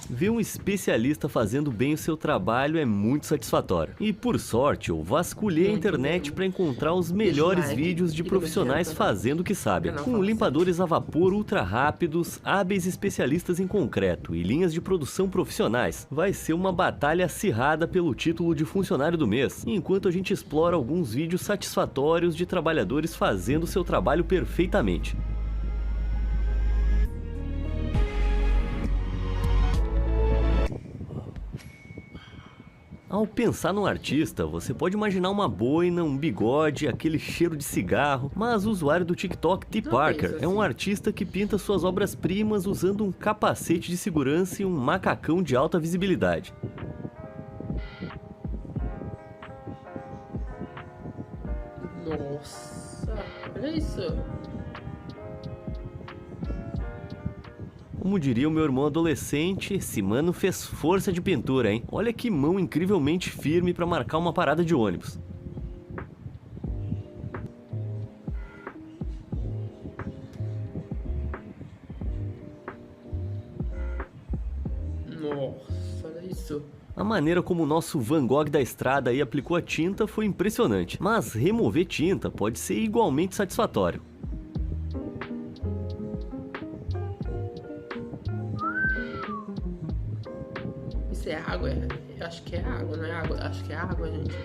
Ver um especialista fazendo bem o seu trabalho é muito satisfatório. E por sorte, eu vasculhei a internet para encontrar os melhores vídeos de profissionais fazendo o que sabem. Com limpadores a vapor ultra rápidos, hábeis especialistas em concreto e linhas de produção profissionais, vai ser uma batalha acirrada pelo título de funcionário do mês, enquanto a gente explora alguns vídeos satisfatórios de trabalhadores fazendo seu trabalho perfeitamente. Ao pensar num artista, você pode imaginar uma boina, um bigode, aquele cheiro de cigarro, mas o usuário do TikTok, T. Parker, é um artista que pinta suas obras-primas usando um capacete de segurança e um macacão de alta visibilidade. Nossa, olha isso. Como diria o meu irmão adolescente, esse mano fez força de pintura, hein? Olha que mão incrivelmente firme para marcar uma parada de ônibus. Nossa, olha isso. A maneira como o nosso Van Gogh da estrada aí aplicou a tinta foi impressionante, mas remover tinta pode ser igualmente satisfatório. Isso é água? Eu acho que é água, não é água? Acho que é água, gente.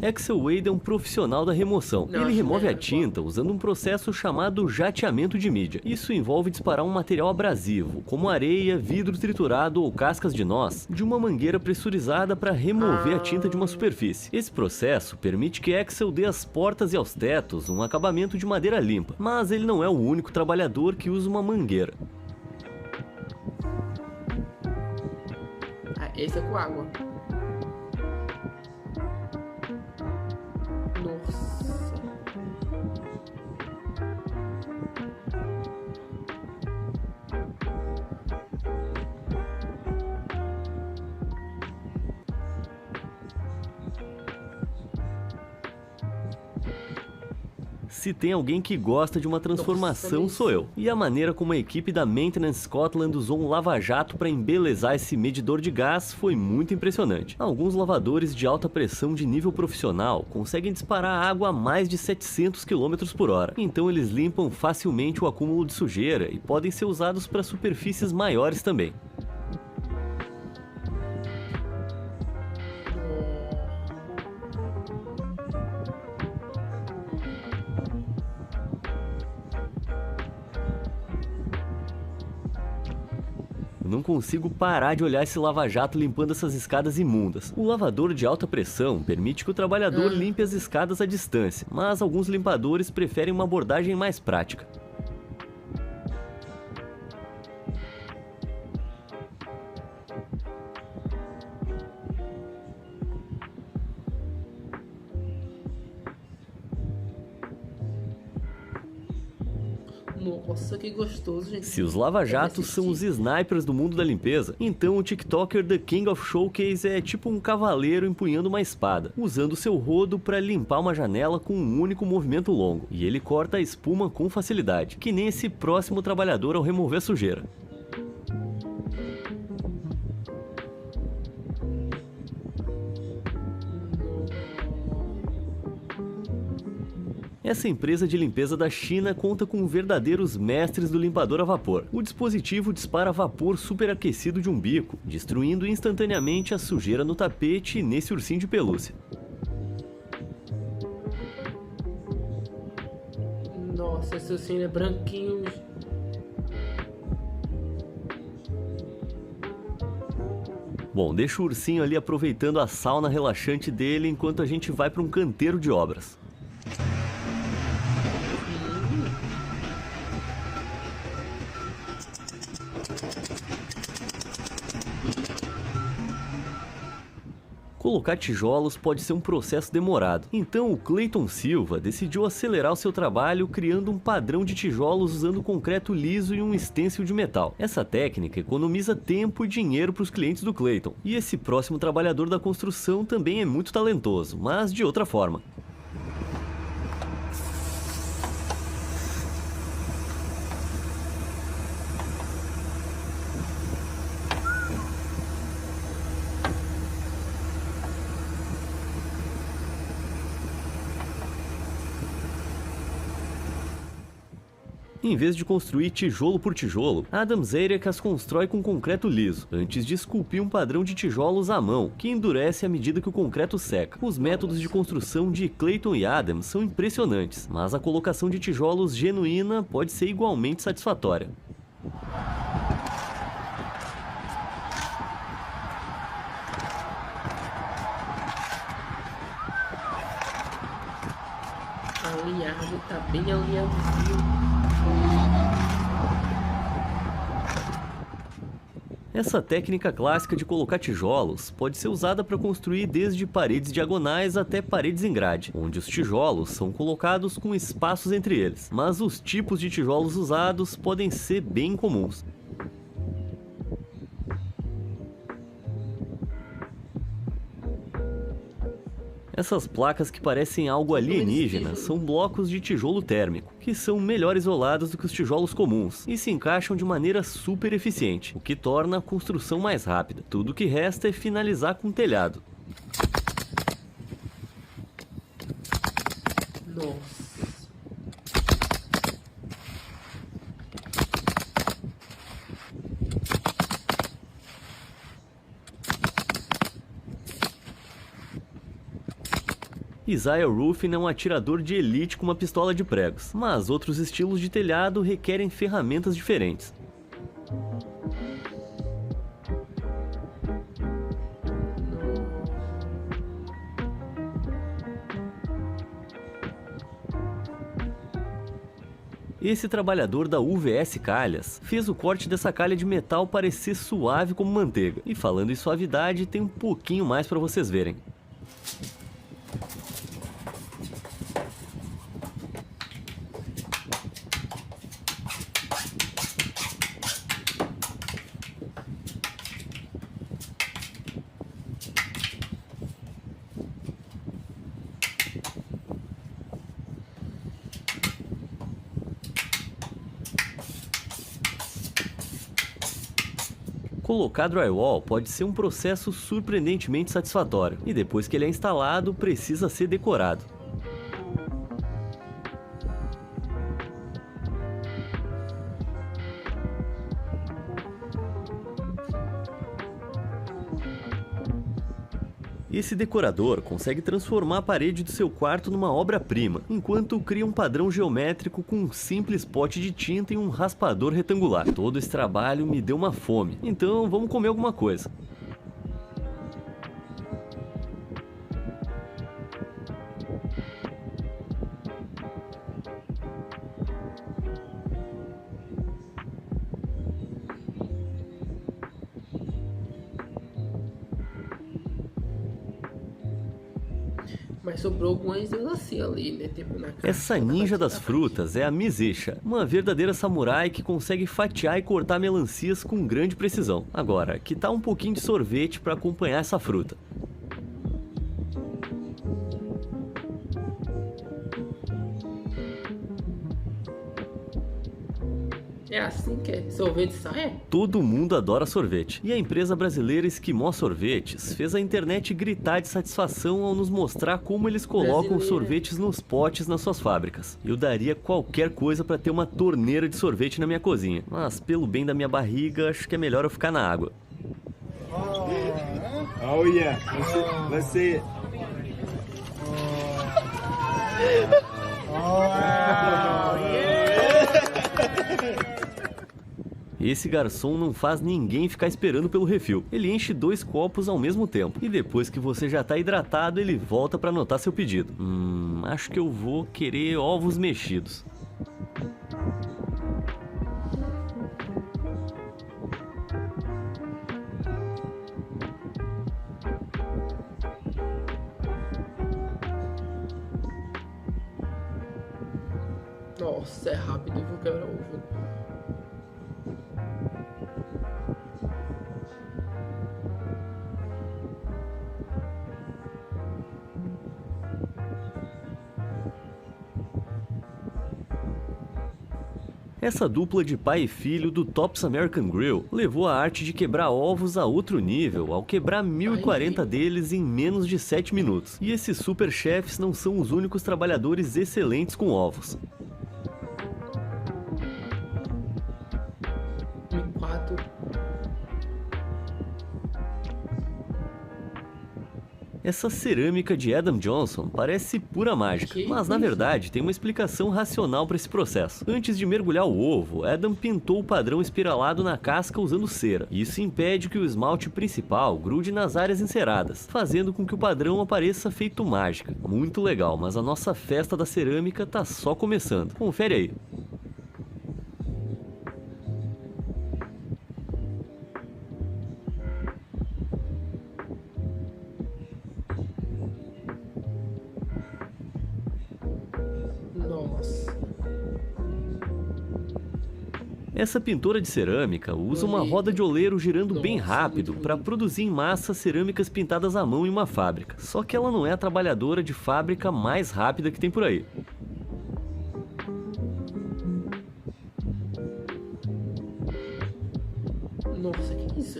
Axel Wade é um profissional da remoção. Ele remove a tinta usando um processo chamado jateamento de mídia. Isso envolve disparar um material abrasivo, como areia, vidro triturado ou cascas de noz, de uma mangueira pressurizada para remover a tinta de uma superfície. Esse processo permite que Axel dê às portas e aos tetos um acabamento de madeira limpa, mas ele não é o único trabalhador que usa uma mangueira. Ah, esse é com água. Nossa. Se tem alguém que gosta de uma transformação, sou eu. E a maneira como a equipe da Maintenance Scotland usou um lava-jato para embelezar esse medidor de gás foi muito impressionante. Alguns lavadores de alta pressão de nível profissional conseguem disparar água a mais de 700 km por hora. Então eles limpam facilmente o acúmulo de sujeira e podem ser usados para superfícies maiores também. Não consigo parar de olhar esse lava-jato limpando essas escadas imundas. O lavador de alta pressão permite que o trabalhador limpe as escadas à distância, mas alguns limpadores preferem uma abordagem mais prática. Nossa, que gostoso, gente. Se os lava-jatos são os snipers do mundo da limpeza, então o TikToker The King of Showcase é tipo um cavaleiro empunhando uma espada, usando seu rodo para limpar uma janela com um único movimento longo. E ele corta a espuma com facilidade, que nem esse próximo trabalhador ao remover a sujeira. Essa empresa de limpeza da China conta com verdadeiros mestres do limpador a vapor. O dispositivo dispara vapor superaquecido de um bico, destruindo instantaneamente a sujeira no tapete e nesse ursinho de pelúcia. Nossa, esse ursinho é branquinho. Bom, deixa o ursinho ali aproveitando a sauna relaxante dele enquanto a gente vai para um canteiro de obras. Colocar tijolos pode ser um processo demorado, então o Clayton Silva decidiu acelerar o seu trabalho criando um padrão de tijolos usando concreto liso e um stencil de metal. Essa técnica economiza tempo e dinheiro para os clientes do Clayton, e esse próximo trabalhador da construção também é muito talentoso, mas de outra forma. Em vez de construir tijolo por tijolo, Adam Zairek as constrói com concreto liso, antes de esculpir um padrão de tijolos à mão, que endurece à medida que o concreto seca. Os métodos de construção de Clayton e Adam são impressionantes, mas a colocação de tijolos genuína pode ser igualmente satisfatória. Alinhado, tá bem alinhadinho. Essa técnica clássica de colocar tijolos pode ser usada para construir desde paredes diagonais até paredes em grade, onde os tijolos são colocados com espaços entre eles, mas os tipos de tijolos usados podem ser bem comuns. Essas placas que parecem algo alienígena são blocos de tijolo térmico, que são melhor isolados do que os tijolos comuns e se encaixam de maneira super eficiente, o que torna a construção mais rápida. Tudo o que resta é finalizar com o telhado. Nossa. Isaiah Ruffin é um atirador de elite com uma pistola de pregos, mas outros estilos de telhado requerem ferramentas diferentes. Esse trabalhador da UVS Calhas fez o corte dessa calha de metal parecer suave como manteiga. E falando em suavidade, tem um pouquinho mais para vocês verem. Colocar drywall pode ser um processo surpreendentemente satisfatório, e depois que ele é instalado, precisa ser decorado. Esse decorador consegue transformar a parede do seu quarto numa obra-prima, enquanto cria um padrão geométrico com um simples pote de tinta e um raspador retangular. Todo esse trabalho me deu uma fome, então vamos comer alguma coisa. Mas sobrou algumas assim ali, né? Tipo, na caixa, Essa ninja das frutas é a Mizecha, uma verdadeira samurai que consegue fatiar e cortar melancias com grande precisão. Agora, que tal um pouquinho de sorvete para acompanhar essa fruta? É assim que é. Sorvete sai? Todo mundo adora sorvete. E a empresa brasileira Esquimó Sorvetes fez a internet gritar de satisfação ao nos mostrar como eles colocam os sorvetes nos potes nas suas fábricas. Eu daria qualquer coisa para ter uma torneira de sorvete na minha cozinha. Mas pelo bem da minha barriga, acho que é melhor eu ficar na água. Oh yeah, let's see it. Esse garçom não faz ninguém ficar esperando pelo refil. Ele enche 2 copos ao mesmo tempo. E depois que você já tá hidratado, ele volta para anotar seu pedido. Acho que eu vou querer ovos mexidos. Nossa, é rápido, vou quebrar o ovo. Essa dupla de pai e filho do Tops American Grill levou a arte de quebrar ovos a outro nível ao quebrar 1040 deles em menos de 7 minutos. E esses super chefs não são os únicos trabalhadores excelentes com ovos. Essa cerâmica de Adam Johnson parece pura mágica, mas na verdade tem uma explicação racional para esse processo. Antes de mergulhar o ovo, Adam pintou o padrão espiralado na casca usando cera. Isso impede que o esmalte principal grude nas áreas enceradas, fazendo com que o padrão apareça feito mágica. Muito legal, mas a nossa festa da cerâmica tá só começando. Confere aí. Nossa. Essa pintora de cerâmica usa uma roda de oleiro girando bem rápido para produzir em massa cerâmicas pintadas à mão em uma fábrica. Só que ela não é a trabalhadora de fábrica mais rápida que tem por aí. Nossa, que isso?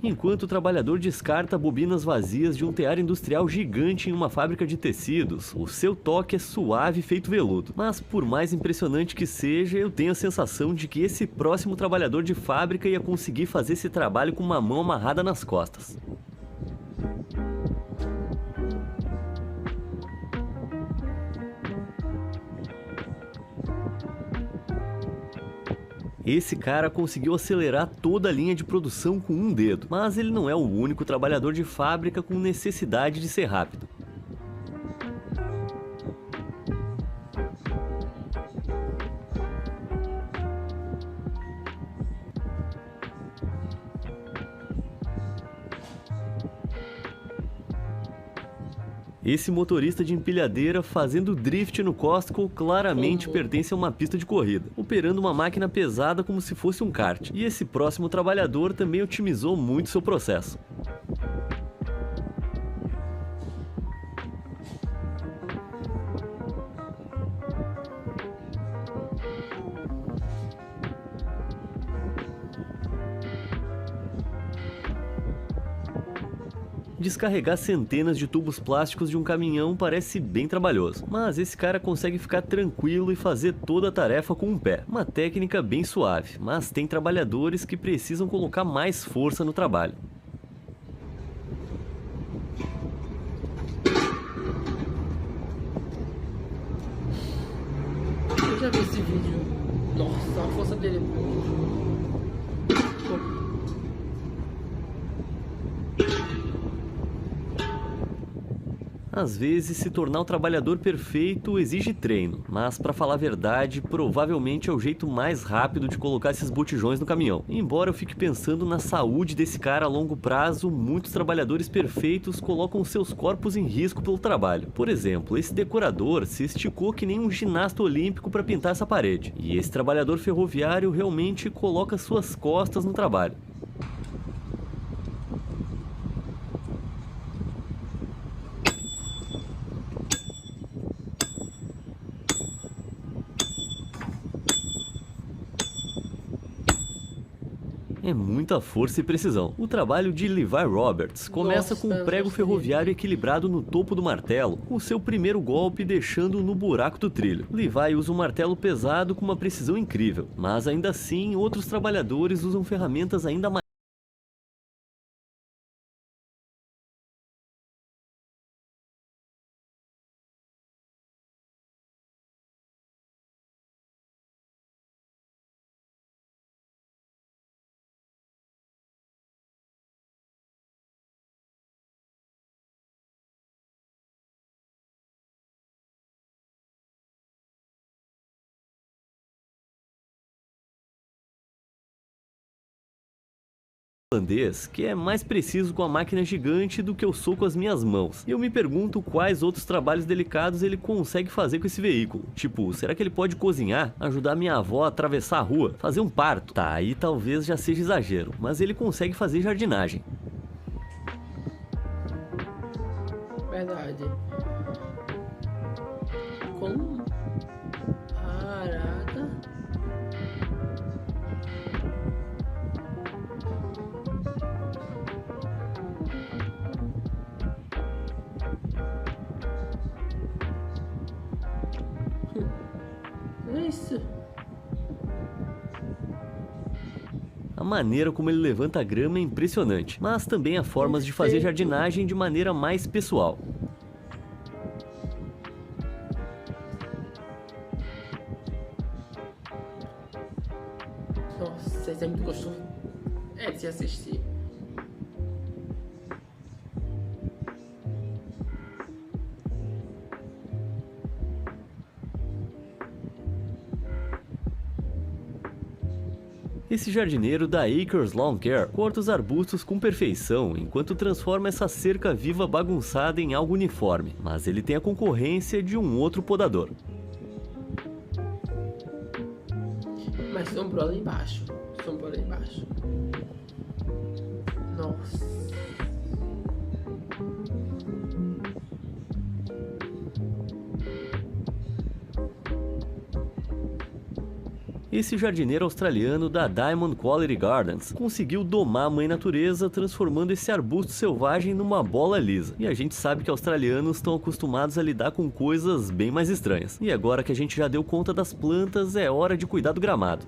Enquanto o trabalhador descarta bobinas vazias de um tear industrial gigante em uma fábrica de tecidos, o seu toque é suave feito veludo. Mas por mais impressionante que seja, eu tenho a sensação de que esse próximo trabalhador de fábrica ia conseguir fazer esse trabalho com uma mão amarrada nas costas. Esse cara conseguiu acelerar toda a linha de produção com um dedo, mas ele não é o único trabalhador de fábrica com necessidade de ser rápido. Esse motorista de empilhadeira fazendo drift no Costco claramente pertence a uma pista de corrida, operando uma máquina pesada como se fosse um kart. E esse próximo trabalhador também otimizou muito seu processo. Descarregar centenas de tubos plásticos de um caminhão parece bem trabalhoso, mas esse cara consegue ficar tranquilo e fazer toda a tarefa com um pé. Uma técnica bem suave, mas tem trabalhadores que precisam colocar mais força no trabalho. Eu já vi esse vídeo. Nossa, a força dele. Às vezes, se tornar o trabalhador perfeito exige treino, mas para falar a verdade, provavelmente é o jeito mais rápido de colocar esses botijões no caminhão. Embora eu fique pensando na saúde desse cara a longo prazo, muitos trabalhadores perfeitos colocam seus corpos em risco pelo trabalho. Por exemplo, esse decorador se esticou que nem um ginasta olímpico para pintar essa parede. E esse trabalhador ferroviário realmente coloca suas costas no trabalho. É muita força e precisão. O trabalho de Levi Roberts começa com um prego ferroviário equilibrado no topo do martelo, o seu primeiro golpe deixando-o no buraco do trilho. Levi usa um martelo pesado com uma precisão incrível, mas ainda assim outros trabalhadores usam ferramentas ainda mais holandês, que é mais preciso com a máquina gigante do que eu sou com as minhas mãos. E eu me pergunto quais outros trabalhos delicados ele consegue fazer com esse veículo. Tipo, será que ele pode cozinhar, ajudar minha avó a atravessar a rua, fazer um parto? Tá, aí talvez já seja exagero, mas ele consegue fazer jardinagem. Verdade. Como? Caraca. A maneira como ele levanta a grama é impressionante, mas também há formas de fazer jardinagem de maneira mais pessoal. Nossa, esse é muito gostoso. É de se assistir. Esse jardineiro da Acres Lawn Care corta os arbustos com perfeição, enquanto transforma essa cerca viva bagunçada em algo uniforme, mas ele tem a concorrência de um outro podador. Mas sombrou lá embaixo. Sombrou lá embaixo. Nossa. Esse jardineiro australiano da Diamond Quality Gardens conseguiu domar a mãe natureza, transformando esse arbusto selvagem numa bola lisa. E a gente sabe que australianos estão acostumados a lidar com coisas bem mais estranhas. E agora que a gente já deu conta das plantas, é hora de cuidar do gramado.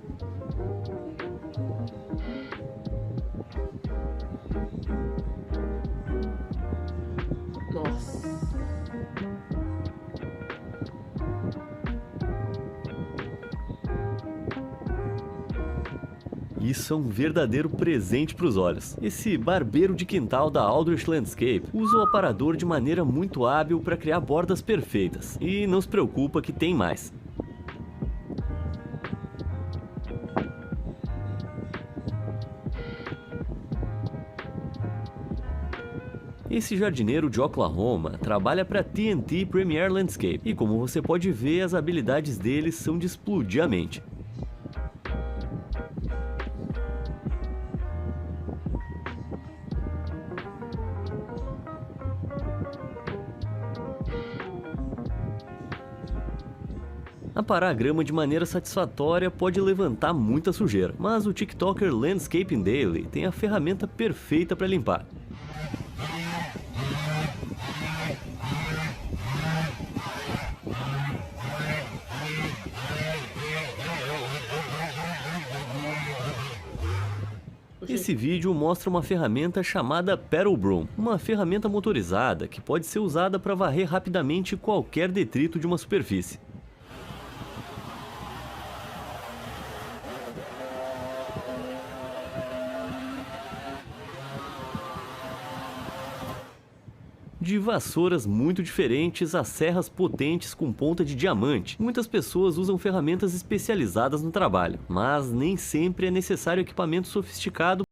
Nossa. Isso é um verdadeiro presente para os olhos. Esse barbeiro de quintal da Aldrich Landscape usa o aparador de maneira muito hábil para criar bordas perfeitas. E não se preocupa que tem mais. Esse jardineiro de Oklahoma trabalha para TNT Premier Landscape e, como você pode ver, as habilidades dele são de explodir a mente. Aparar a grama de maneira satisfatória pode levantar muita sujeira, mas o TikToker Landscaping Daily tem a ferramenta perfeita para limpar. Esse vídeo mostra uma ferramenta chamada Pedal Broom, uma ferramenta motorizada que pode ser usada para varrer rapidamente qualquer detrito de uma superfície. De vassouras muito diferentes a serras potentes com ponta de diamante, muitas pessoas usam ferramentas especializadas no trabalho, mas nem sempre é necessário equipamento sofisticado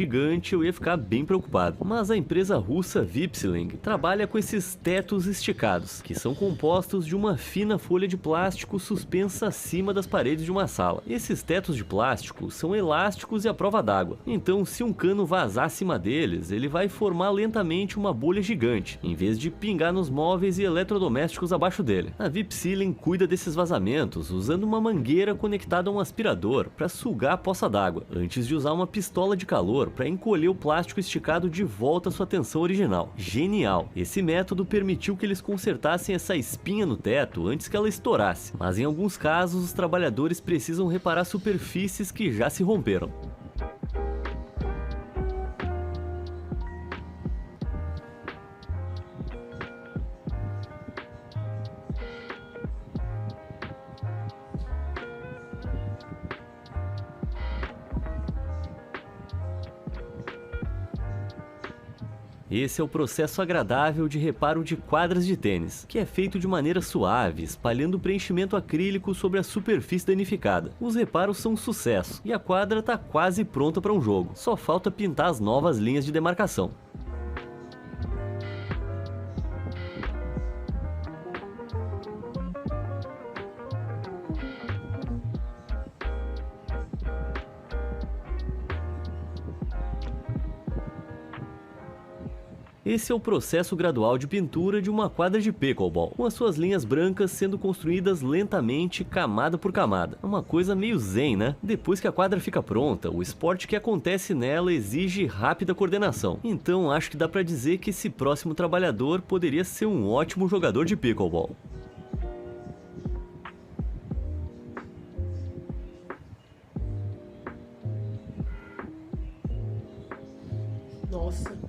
gigante, eu ia ficar bem preocupado. Mas a empresa russa Vipsiling trabalha com esses tetos esticados, que são compostos de uma fina folha de plástico suspensa acima das paredes de uma sala. Esses tetos de plástico são elásticos e à prova d'água, então se um cano vazar acima deles, ele vai formar lentamente uma bolha gigante, em vez de pingar nos móveis e eletrodomésticos abaixo dele. A Vipsiling cuida desses vazamentos usando uma mangueira conectada a um aspirador para sugar a poça d'água, antes de usar uma pistola de calor para encolher o plástico esticado de volta à sua tensão original. Genial! Esse método permitiu que eles consertassem essa espinha no teto antes que ela estourasse, mas em alguns casos os trabalhadores precisam reparar superfícies que já se romperam. Esse é o processo agradável de reparo de quadras de tênis, que é feito de maneira suave, espalhando preenchimento acrílico sobre a superfície danificada. Os reparos são um sucesso, e a quadra está quase pronta para um jogo. Só falta pintar as novas linhas de demarcação. Esse é o processo gradual de pintura de uma quadra de pickleball, com as suas linhas brancas sendo construídas lentamente, camada por camada. É uma coisa meio zen, né? Depois que a quadra fica pronta, o esporte que acontece nela exige rápida coordenação. Então acho que dá pra dizer que esse próximo trabalhador poderia ser um ótimo jogador de pickleball. Nossa.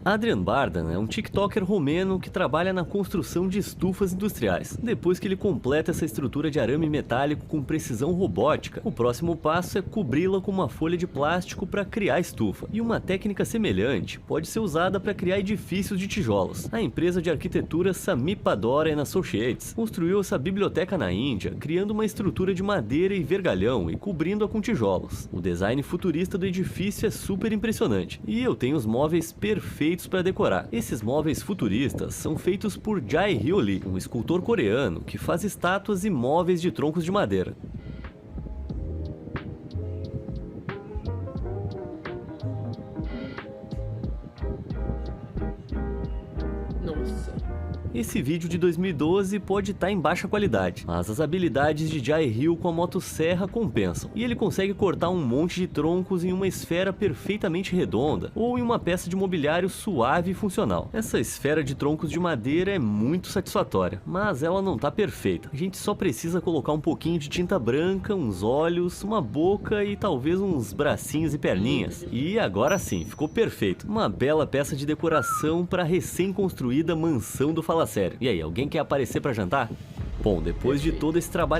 Adrian Bardan é um tiktoker romeno que trabalha na construção de estufas industriais. Depois que ele completa essa estrutura de arame metálico com precisão robótica, o próximo passo é cobri-la com uma folha de plástico para criar a estufa. E uma técnica semelhante pode ser usada para criar edifícios de tijolos. A empresa de arquitetura Samipadora Associates construiu essa biblioteca na Índia, criando uma estrutura de madeira e vergalhão e cobrindo-a com tijolos. O design futurista do edifício é super impressionante, e eu tenho os móveis perfeitos para decorar. Esses móveis futuristas são feitos por Jae Hyo Lee, um escultor coreano que faz estátuas e móveis de troncos de madeira. Nossa. Esse vídeo de 2012 pode estar em baixa qualidade, mas as habilidades de Jae Hyo com a motosserra compensam, e ele consegue cortar um monte de troncos em uma esfera perfeitamente redonda ou em uma peça de mobiliário suave e funcional. Essa esfera de troncos de madeira é muito satisfatória, mas ela não está perfeita. A gente só precisa colocar um pouquinho de tinta branca, uns olhos, uma boca e talvez uns bracinhos e perninhas. E agora sim, ficou perfeito. Uma bela peça de decoração para a recém-construída mansão do Fala Sério. E aí, alguém quer aparecer para jantar? Bom, depois de todo esse trabalho